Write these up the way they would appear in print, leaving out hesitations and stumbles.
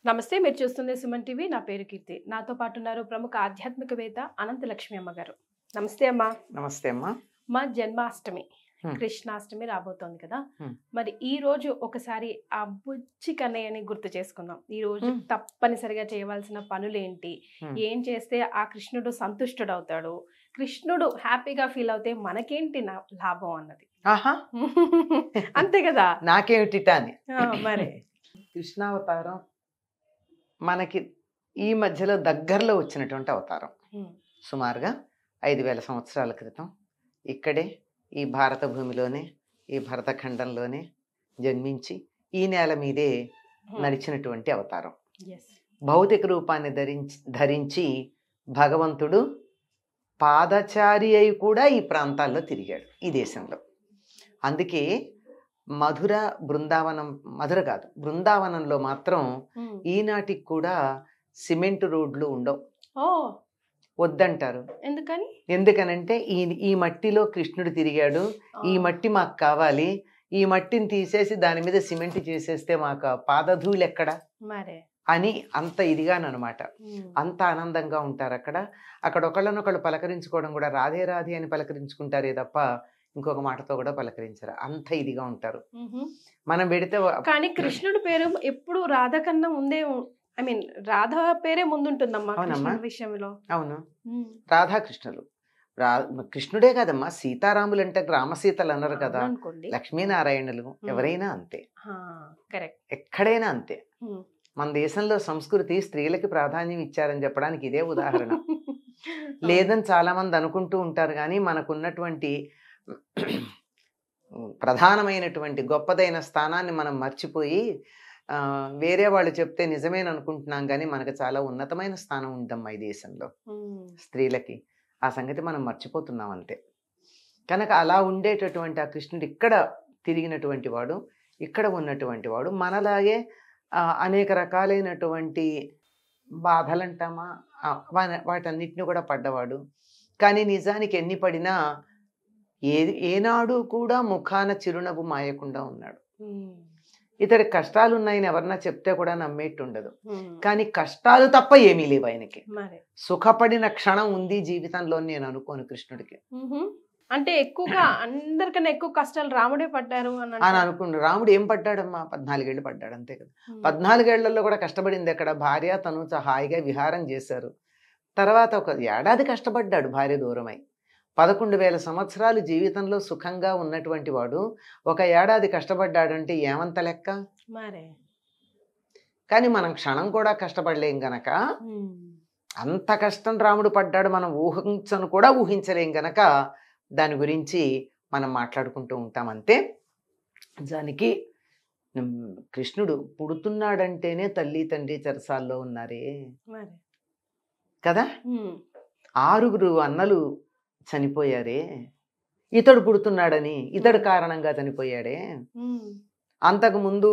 నమస్తే. మీరు చూస్తుంది సుమన్ టీవీ. నా పేరు కీర్తి. నాతో పాటు ఉన్నారు ప్రముఖ ఆధ్యాత్మికవేత్త అనంత లక్ష్మి అమ్మ గారు. నమస్తే అమ్మా. నమస్తే అమ్మా. మా జన్మాష్టమి హ్మ్. కృష్ణాష్టమి రాబోతోంది కదా. హ్మ్. మరి ఈ రోజు ఒకసారి ఆ బుజ్జి కన్నయ్యని గుర్తు చేసుకుందాం. ఈ రోజు హ్మ్. తప్పనిసరిగా చేయవలసిన పనులేంటి, హ్మ్. ఏం చేస్తే ఆ కృష్ణుడు సంతుష్టుడవుతాడు, కృష్ణుడు హ్యాపీగా ఫీల్ అవుతే మనకేంటి లాభం అన్నది. ఆహా! అంతే కదా. నాకేమిటిట అని. మరి కృష్ణావతారం మనకి ఈ మధ్యలో దగ్గరలో వచ్చినటువంటి అవతారం. సుమారుగా 5000 సంవత్సరాల క్రితం ఇక్కడే ఈ భారత భూమిలోనే, ఈ భరతఖండంలోనే జన్మించి ఈ నేల మీదే నడిచినటువంటి అవతారం. భౌతిక రూపాన్ని ధరించి భగవంతుడు పాదచారి అయి కూడా ఈ ప్రాంతాల్లో తిరిగాడు, ఈ దేశంలో. అందుకే మధుర కాదు, బృందావనంలో మాత్రం ఈనాటికి కూడా సిమెంట్ రోడ్లు ఉండవు. వద్దంటారు. ఎందుకనంటే ఈ మట్టిలో కృష్ణుడు తిరిగాడు, ఈ మట్టి మాకు కావాలి, ఈ మట్టిని తీసేసి దాని మీద సిమెంట్ చేసేస్తే మాకు పాదధూళి ఎక్కడ అని అంత ఇదిగానమాట. అంత ఆనందంగా ఉంటారు అక్కడ ఒకళ్ళనొకళ్ళు పలకరించుకోవడం కూడా రాధే రాధే అని పలకరించుకుంటారే తప్ప ఇంకొక మాటతో కూడా పలకరించరు, అంత ఇదిగా ఉంటారు. మనం పెడితే కానీ కృష్ణుడి పేరు ఎప్పుడు రాధ కన్నా ముందే, ఐ మీన్ రాధ పేరే ముందుంటుందమ్మా విషయంలో. అవును, రాధాకృష్ణులు. కృష్ణుడే కదమ్మా, సీతారాములు అంటే రామసీతలు అన్నారు కదా, లక్ష్మీనారాయణులు ఎవరైనా అంతే, ఎక్కడైనా అంతే. మన దేశంలో సంస్కృతి స్త్రీలకి ప్రాధాన్యం ఇచ్చారని చెప్పడానికి ఇదే ఉదాహరణ. లేదని చాలా మంది అనుకుంటూ ఉంటారు, కానీ మనకున్నటువంటి ప్రధానమైనటువంటి గొప్పదైన స్థానాన్ని మనం మర్చిపోయి వేరే వాళ్ళు చెప్తే నిజమేననుకుంటున్నాం, కానీ మనకు చాలా ఉన్నతమైన స్థానం ఉందమ్మా ఈ దేశంలో స్త్రీలకి. ఆ సంగతి మనం మర్చిపోతున్నాం అంతే. కనుక అలా ఉండేటటువంటి ఆ కృష్ణుడు ఇక్కడ తిరిగినటువంటి వాడు, ఇక్కడ ఉన్నటువంటి వాడు, మనలాగే అనేక రకాలైనటువంటి బాధలంటామా వాటన్నిటిని కూడా పడ్డవాడు. కానీ నిజానికి ఎన్ని పడినా ఏనాడు కూడా ముఖాన చిరునవ్వు మాయకుండా ఉన్నాడు. ఇతడి కష్టాలు ఉన్నాయని ఎవరన్నా చెప్తే కూడా నమ్మేట్టు ఉండదు, కానీ కష్టాలు తప్ప ఏమీ లేవు ఆయనకి. సుఖపడిన క్షణం ఉంది జీవితంలో నేను అనుకోను కృష్ణుడికి. అంటే ఎక్కువగా అందరికన్నా ఎక్కువ కష్టాలు రాముడే పడ్డారు అని అనుకుంటు. రాముడు ఏం పడ్డాడమ్మా? 14 ఏళ్ళు పడ్డాడు, అంతే కదా. 14 ఏళ్లలో కూడా కష్టపడింది ఎక్కడ? భార్య తను హాయిగా విహారం చేశారు. తర్వాత ఒక ఏడాది కష్టపడ్డాడు భార్య దూరమై. 11,000 సంవత్సరాలు జీవితంలో సుఖంగా ఉన్నటువంటి వాడు ఒక ఏడాది కష్టపడ్డాడంటే ఏమంత లెక్క? కానీ మనం క్షణం కూడా కష్టపడలేం గనక, అంత కష్టం రాముడు పడ్డాడు మనం ఊహించను కూడా ఊహించలేం గనక దాని గురించి మనం మాట్లాడుకుంటూ ఉంటాం అంతే. దానికి కృష్ణుడు పుడుతున్నాడంటేనే తల్లి తండ్రి చెరసాల్లో ఉన్నారే కదా. 6 అన్నలు చనిపోయారే, ఇతడు పుడుతున్నాడని, ఇతడు కారణంగా చనిపోయాడే. అంతకుముందు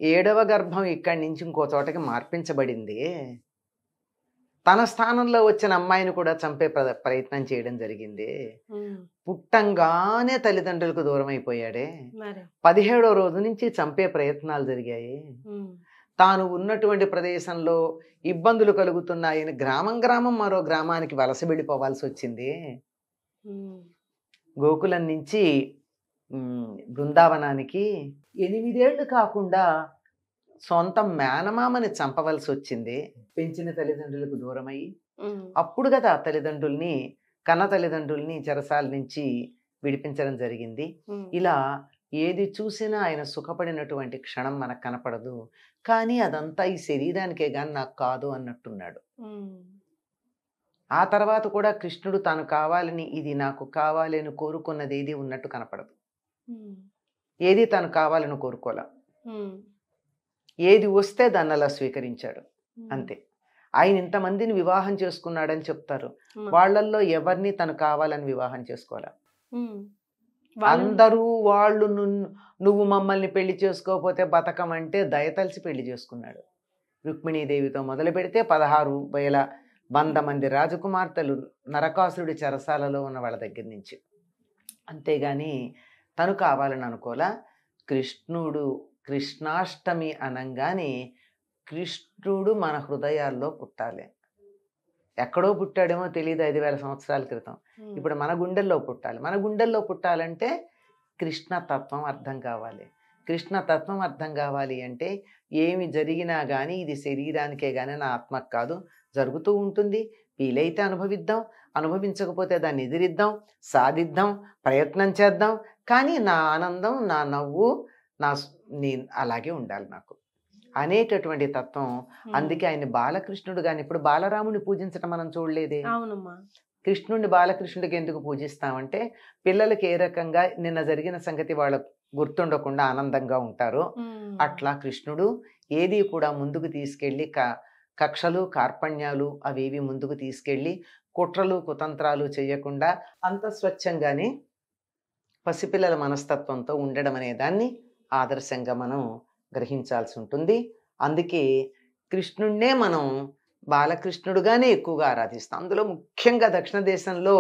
7వ గర్భం ఇక్కడి నుంచి ఇంకో చోటకి మార్పించబడింది. తన స్థానంలో వచ్చిన అమ్మాయిని కూడా చంపే ప్రయత్నం చేయడం జరిగింది. పుట్టంగానే తల్లిదండ్రులకు దూరం అయిపోయాడే. 17వ రోజు నుంచి చంపే ప్రయత్నాలు జరిగాయి. తాను ఉన్నటువంటి ప్రదేశంలో ఇబ్బందులు కలుగుతున్నాయని గ్రామం మరో గ్రామానికి వలస వెళ్ళిపోవాల్సి వచ్చింది. గోకులం నుంచి బృందావనానికి 8 ఏళ్ళు కాకుండా సొంత మేనమామని చంపవలసి వచ్చింది, పెంచిన తల్లిదండ్రులకు దూరమై. అప్పుడు కదా తల్లిదండ్రుల్ని, కన్న తల్లిదండ్రుల్ని చెరసాల నుంచి విడిపించడం జరిగింది. ఇలా ఏది చూసినా ఆయన సుఖపడినటువంటి క్షణం మనకు కనపడదు, కానీ అదంతా ఈ శరీరానికే గాని నాకు కాదు అన్నట్టున్నాడు. ఆ తర్వాత కూడా కృష్ణుడు తాను కావాలని, ఇది నాకు కావాలి అని కోరుకున్నది ఏది ఉన్నట్టు కనపడదు. ఏది తాను కావాలని కోరుకోలే, ఏది వస్తే దాన్ని అలా స్వీకరించాడు అంతే. ఆయన ఇంతమందిని వివాహం చేసుకున్నాడని చెప్తారు, వాళ్ళల్లో ఎవరిని తను కావాలని వివాహం చేసుకోవాలా. అందరూ వాళ్ళు నువ్వు మమ్మల్ని పెళ్లి చేసుకోకపోతే బతకమంటే దయతలిసి పెళ్లి చేసుకున్నాడు. రుక్మిణీదేవితో మొదలు పెడితే 16,100 మంది రాజకుమార్తెలు నరకాసురుడి చెరసాలలో ఉన్న వాళ్ళ దగ్గర నుంచి. అంతేగాని తను కావాలని అనుకోలా. కృష్ణుడు కృష్ణాష్టమి అనంగానే కృష్ణుడు మన హృదయాల్లో పుట్టాలి. ఎక్కడో పుట్టాడేమో తెలియదు 5,000 సంవత్సరాల క్రితం. ఇప్పుడు మన గుండెల్లో పుట్టాలి. మన గుండెల్లో పుట్టాలంటే కృష్ణతత్వం అర్థం కావాలి. కృష్ణతత్వం అర్థం కావాలి అంటే ఏమి జరిగినా కానీ ఇది శరీరానికే కానీ నా ఆత్మకు కాదు, జరుగుతూ ఉంటుంది. వీలైతే అనుభవిద్దాం, అనుభవించకపోతే దాన్ని ఎదిరిద్దాం, సాధిద్దాం, ప్రయత్నం చేద్దాం. కానీ నా ఆనందం, నా నవ్వు, నేను అలాగే ఉండాలి నాకు అనేటటువంటి తత్వం. అందుకే ఆయన బాలకృష్ణుడు కానీ ఇప్పుడు బాలరాముని పూజించడం మనం చూడలేదే. అవునమ్మా. కృష్ణుడిని బాలకృష్ణుడికి ఎందుకు పూజిస్తామంటే పిల్లలకి ఏ రకంగా నిన్న జరిగిన సంగతి వాళ్ళకు గుర్తుండకుండా ఆనందంగా ఉంటారో అట్లా కృష్ణుడు ఏది కూడా ముందుకు తీసుకెళ్ళి కక్షలు కార్పణ్యాలు అవేవి ముందుకు తీసుకెళ్ళి కుట్రలు కుతంత్రాలు చేయకుండా అంత స్వచ్ఛంగానే పసిపిల్లల మనస్తత్వంతో ఉండడం అనే దాన్ని ఆదర్శంగా మనం గ్రహించాల్సి ఉంటుంది. అందుకే కృష్ణుడినే మనం బాలకృష్ణుడుగానే ఎక్కువగా ఆరాధిస్తాం. అందులో ముఖ్యంగా దక్షిణ దేశంలో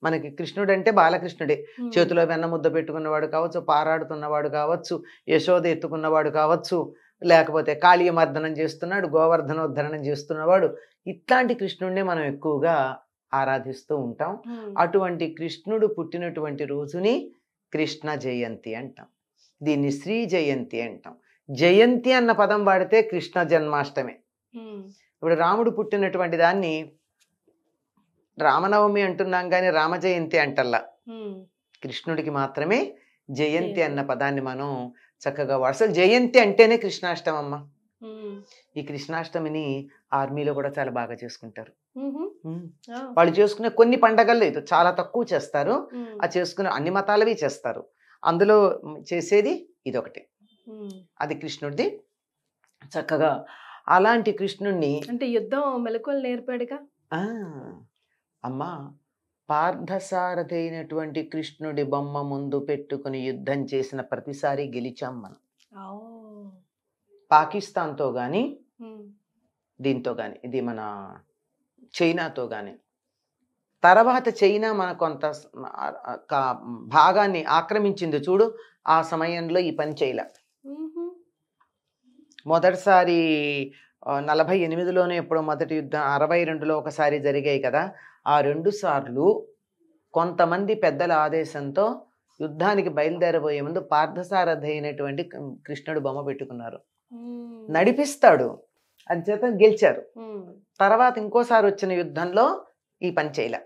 మనకి కృష్ణుడు అంటే బాలకృష్ణుడే. చేతిలో వెన్న ముద్ద పెట్టుకున్నవాడు కావచ్చు, పారాడుతున్నవాడు కావచ్చు, యశోద ఎత్తుకున్నవాడు కావచ్చు, లేకపోతే కాళీయమర్దనం చేస్తున్నాడు, గోవర్ధనోద్ధరణం చేస్తున్నవాడు, ఇట్లాంటి కృష్ణుడినే మనం ఎక్కువగా ఆరాధిస్తూ ఉంటాం. అటువంటి కృష్ణుడు పుట్టినటువంటి రోజుని కృష్ణ జయంతి అంటాం. దీన్ని శ్రీ జయంతి అంటాం. జయంతి అన్న పదం వాడితే కృష్ణ జన్మాష్టమి. ఇప్పుడు రాముడు పుట్టినటువంటి దాన్ని రామనవమి అంటున్నాం కానీ రామ జయంతి అంటల్లా. కృష్ణుడికి మాత్రమే జయంతి అన్న పదాన్ని మనం చక్కగా అసలు జయంతి అంటేనే కృష్ణాష్టమమ్మ. ఈ కృష్ణాష్టమిని ఆర్మీలో కూడా చాలా బాగా చేసుకుంటారు. వాళ్ళు చేసుకునే కొన్ని పండగల్లో ఇది చాలా తక్కువ చేస్తారు. ఆ చేసుకునే అన్ని మతాలవి చేస్తారు. అందులో చేసేది ఇదొకటి, అది కృష్ణుడిది. చక్కగా అలాంటి కృష్ణుడిని అంటే యుద్ధం మెలకువలు నేర్పాడుగా. అమ్మా, పార్థసారథైనటువంటి కృష్ణుడి బొమ్మ ముందు పెట్టుకుని యుద్ధం చేసిన ప్రతిసారి గెలిచాం మనం. పాకిస్తాన్తో కానీ దీంతో కానీ, ఇది మన చైనాతో కానీ. తర్వాత చైనా మన కొంత భాగాన్ని ఆక్రమించింది చూడు, ఆ సమయంలో ఈ పని చేయలే. మొదటిసారి 48లోనే ఎప్పుడో మొదటి యుద్ధం, 62లో ఒకసారి జరిగాయి కదా. ఆ 2 సార్లు కొంతమంది పెద్దల ఆదేశంతో యుద్ధానికి బయలుదేరబోయే ముందు పార్థసారథి అయినటువంటి కృష్ణుడు బొమ్మ పెట్టుకున్నారు. నడిపిస్తాడు, అది చేత గెలిచారు. తర్వాత ఇంకోసారి వచ్చిన యుద్ధంలో ఈ పని చేయలే.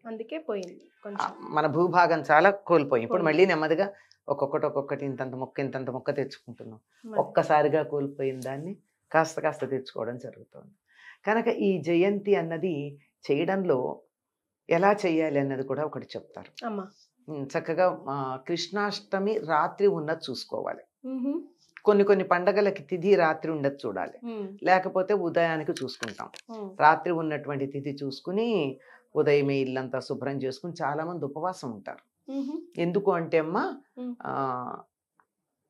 అందుకే పోయింది. మన భూభాగం చాలా కోల్పోయి ఇప్పుడు మళ్ళీ నెమ్మదిగా ఒక్కొక్కటి ఇంతంత మొక్క తెచ్చుకుంటున్నాం. ఒక్కసారిగా కోల్పోయిన దాన్ని కాస్త కాస్త తెచ్చుకోవడం జరుగుతుంది. కనుక ఈ జయంతి అన్నది చేయడంలో ఎలా చేయాలి అన్నది కూడా ఒకటి చెప్తారు. చక్కగా కృష్ణాష్టమి రాత్రి ఉన్నది చూసుకోవాలి. కొన్ని పండగలకి తిథి రాత్రి ఉండదు చూడాలి, లేకపోతే ఉదయానికి చూసుకుంటాం. రాత్రి ఉన్నటువంటి తిథి చూసుకుని ఉదయమే ఇల్లంతా శుభ్రం చేసుకుని చాలా మంది ఉపవాసం ఉంటారు. ఎందుకు అంటే అమ్మా,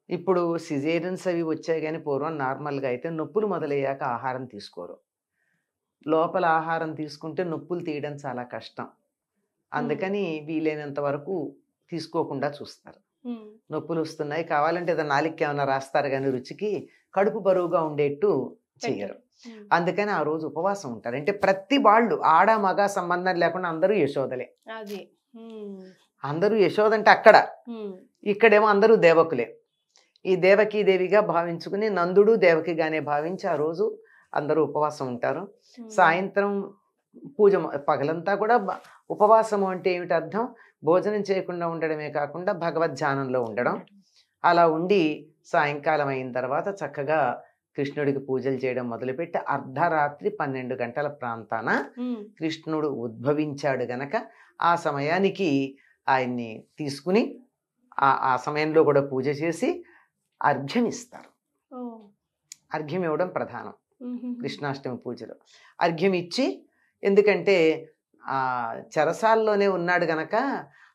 ఇప్పుడు సిజేరియన్స్ అవి వచ్చాయి కానీ పూర్వం నార్మల్గా అయితే నొప్పులు మొదలయ్యాక ఆహారం తీసుకోరు. లోపల ఆహారం తీసుకుంటే నొప్పులు తీయడం చాలా కష్టం. అందుకని వీలైనంత వరకు తీసుకోకుండా చూస్తారు. నొప్పులు వస్తున్నాయి కావాలంటే ఏదో నాలుగుకి ఏమైనా రాస్తారు కానీ రుచికి కడుపు బరువుగా ఉండేట్టు చెయ్యరు. అందుకని ఆ రోజు ఉపవాసం ఉంటారు. అంటే ప్రతి వాళ్ళు ఆడ మగ సంబంధం లేకుండా అందరూ యశోదలే. అందరూ యశోద అంటే అక్కడ, ఇక్కడేమో అందరూ దేవకులే. ఈ దేవకీ దేవిగా భావించుకుని నందుడు దేవకిగానే భావించి ఆ రోజు అందరూ ఉపవాసం ఉంటారు. సాయంత్రం పూజ, పగలంతా కూడా ఉపవాసము అంటే ఏమిటి అర్థం? భోజనం చేయకుండా ఉండడమే కాకుండా భగవద్ ధ్యానంలో ఉండడం. అలా ఉండి సాయంకాలం అయిన తర్వాత చక్కగా కృష్ణుడికి పూజలు చేయడం మొదలుపెట్టి అర్ధరాత్రి 12 గంటల ప్రాంతాన కృష్ణుడు ఉద్భవించాడు గనక ఆ సమయానికి ఆయన్ని తీసుకుని ఆ సమయంలో కూడా పూజ చేసి అర్ఘ్యం ఇస్తారు. అర్ఘ్యం ఇవ్వడం ప్రధానం కృష్ణాష్టమి పూజలో. అర్ఘ్యం ఇచ్చి, ఎందుకంటే ఆ చెరసాల్లోనే ఉన్నాడు గనక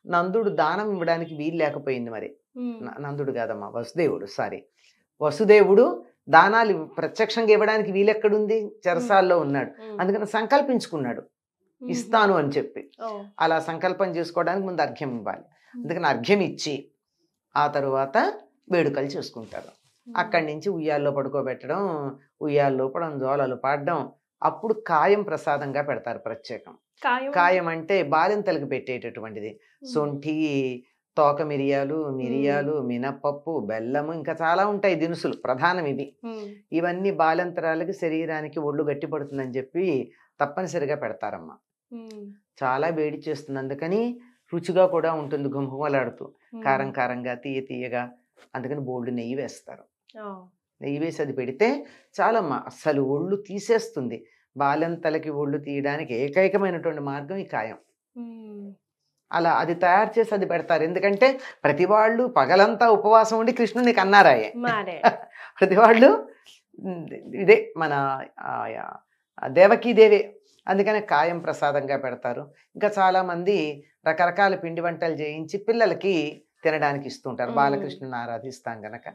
నందుడు దానం ఇవ్వడానికి వీలు లేకపోయింది. మరి నందుడు కాదమ్మా, వసుదేవుడు దానాలు ప్రత్యక్షంగా ఇవ్వడానికి వీలెక్కడుంది? చెరసాల్లో ఉన్నాడు. అందుకని సంకల్పించుకున్నాడు ఇస్తాను అని చెప్పి. అలా సంకల్పం చేసుకోవడానికి ముందు అర్ఘ్యం ఇవ్వాలి. అందుకని అర్ఘ్యం ఇచ్చి ఆ తరువాత వేడుకలు చేసుకుంటారు. అక్కడి నుంచి ఉయ్యాల్లో పడుకోబెట్టడం, ఉయ్యాల్లో పడడం, జోలలు పాడడం. అప్పుడు కాయం ప్రసాదంగా పెడతారు ప్రత్యేకం. కాయం అంటే బాలింతలకు పెట్టేటటువంటిది. సొంఠి, తోక మిరియాలు, మినపప్పు, బెల్లము, ఇంకా చాలా ఉంటాయి దినుసులు. ప్రధానం ఇవి. ఇవన్నీ బాలింతరాలకి శరీరానికి ఒళ్ళు గట్టి పడుతుందని చెప్పి తప్పనిసరిగా పెడతారమ్మా. చాలా వేడి చేస్తుంది, అందుకని రుచిగా కూడా ఉంటుంది, గుమగుమలాడుతూ, కారం కారంగా, తీయగా. అందుకని బోల్డు నెయ్యి వేస్తారు. నెయ్యి వేసి అది పెడితే చాలమ్మా, అస్సలు ఒళ్ళు తీసేస్తుంది. బాలింతలకి ఒళ్ళు తీయడానికి ఏకైకమైనటువంటి మార్గం ఈ కాయం. అలా అది తయారు చేసి అది పెడతారు. ఎందుకంటే ప్రతి వాళ్ళు పగలంతా ఉపవాసం ఉండి కృష్ణుని కన్నారాయే. ప్రతి వాళ్ళు ఇదే మన దేవకీదేవే. అందుకనే కాయం ప్రసాదంగా పెడతారు. ఇంకా చాలా మంది రకరకాల పిండి వంటలు చేయించి పిల్లలకి తినడానికి ఇస్తుంటారు. బాలకృష్ణుని ఆరాధిస్తాం గనక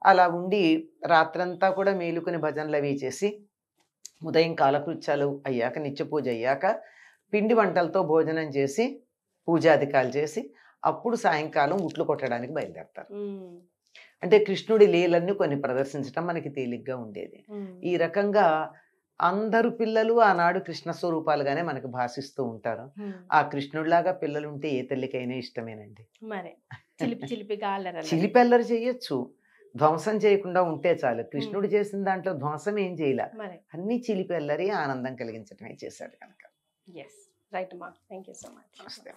అలా ఉండి రాత్రంతా కూడా మేలుకుని భజనలు అవి చేసి ఉదయం కాలకృత్యాలు అయ్యాక, నిత్య పూజ అయ్యాక పిండి వంటలతో భోజనం చేసి పూజాధికాలు చేసి అప్పుడు సాయంకాలం ఉట్లు కొట్టడానికి బయలుదేరతారు. అంటే కృష్ణుడి లీలన్నీ కొన్ని ప్రదర్శించడం మనకి తేలిగ్గా ఉండేది. ఈ రకంగా అందరు పిల్లలు ఆనాడు కృష్ణ స్వరూపాలుగానే మనకు భాషిస్తూ ఉంటారు. ఆ కృష్ణుడిలాగా పిల్లలు ఉంటే ఏ తల్లికైనా ఇష్టమేనండి. చిలిపెల్లరి చేయొచ్చు, ధ్వంసం చేయకుండా ఉంటే చాలు. కృష్ణుడు చేసిన దాంట్లో ధ్వంసం ఏం చేయలే, అన్ని చిలిపెల్లరి ఆనందం కలిగించడమే చేశాడు కనుక. రైట్ అమ్మా, థ్యాంక్ యూ సో మచ్. నమస్తే.